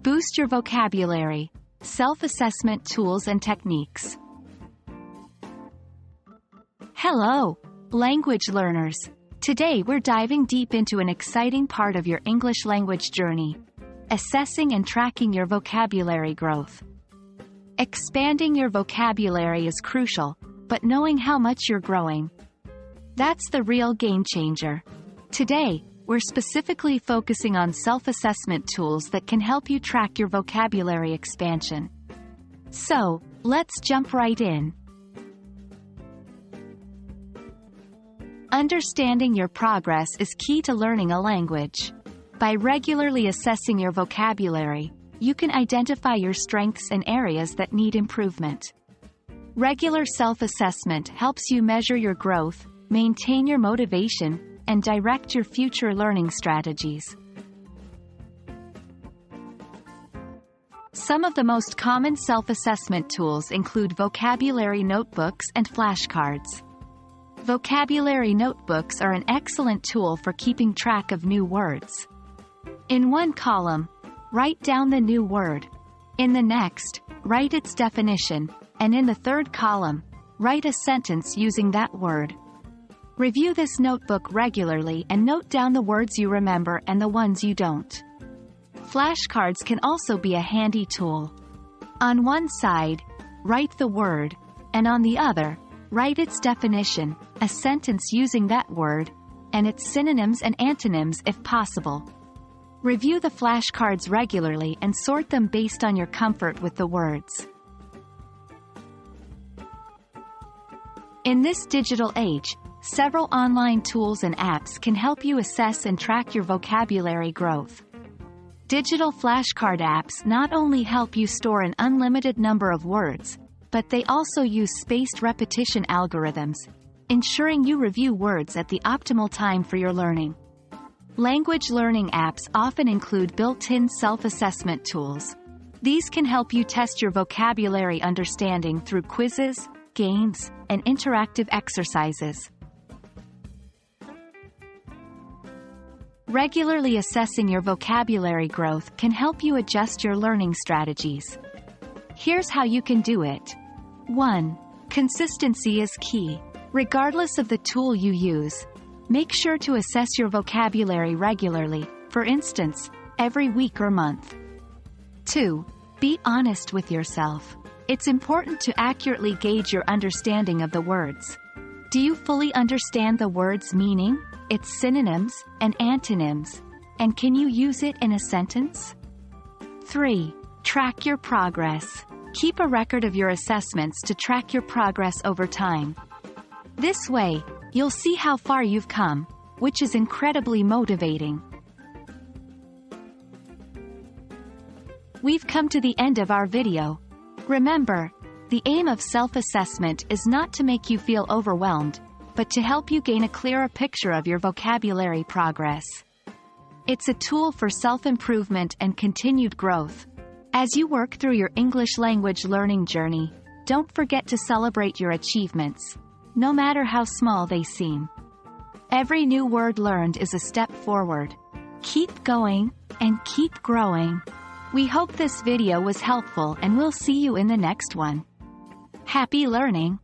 Boost your vocabulary. Self-assessment tools and techniques. Hello, language learners. Today we're diving deep into an exciting part of your English language journey: assessing and tracking your vocabulary growth. Expanding your vocabulary is crucial, but knowing how much you're growing, that's the real game changer. Today, we're specifically focusing on self-assessment tools that can help you track your vocabulary expansion. So, let's jump right in. Understanding your progress is key to learning a language. By regularly assessing your vocabulary, you can identify your strengths and areas that need improvement. Regular self-assessment helps you measure your growth, maintain your motivation, and direct your future learning strategies. Some of the most common self-assessment tools include vocabulary notebooks and flashcards. Vocabulary notebooks are an excellent tool for keeping track of new words. In one column, write down the new word. In the next, write its definition, and in the third column, write a sentence using that word. Review this notebook regularly and note down the words you remember and the ones you don't. Flashcards can also be a handy tool. On one side, write the word, and on the other, write its definition, a sentence using that word, and its synonyms and antonyms if possible. Review the flashcards regularly and sort them based on your comfort with the words. In this digital age, several online tools and apps can help you assess and track your vocabulary growth. Digital flashcard apps not only help you store an unlimited number of words, but they also use spaced repetition algorithms, ensuring you review words at the optimal time for your learning. Language learning apps often include built-in self-assessment tools. These can help you test your vocabulary understanding through quizzes, games, and interactive exercises. Regularly assessing your vocabulary growth can help you adjust your learning strategies. Here's how you can do it. 1. Consistency is key. Regardless of the tool you use, make sure to assess your vocabulary regularly, for instance, every week or month. 2. Be honest with yourself. It's important to accurately gauge your understanding of the words. Do you fully understand the word's meaning, its synonyms, and antonyms, and can you use it in a sentence? 3. Track your progress. Keep a record of your assessments to track your progress over time. This way, you'll see how far you've come, which is incredibly motivating. We've come to the end of our video. Remember, the aim of self-assessment is not to make you feel overwhelmed, but to help you gain a clearer picture of your vocabulary progress. It's a tool for self-improvement and continued growth. As you work through your English language learning journey, don't forget to celebrate your achievements, no matter how small they seem. Every new word learned is a step forward. Keep going, and keep growing. We hope this video was helpful and we'll see you in the next one. Happy learning!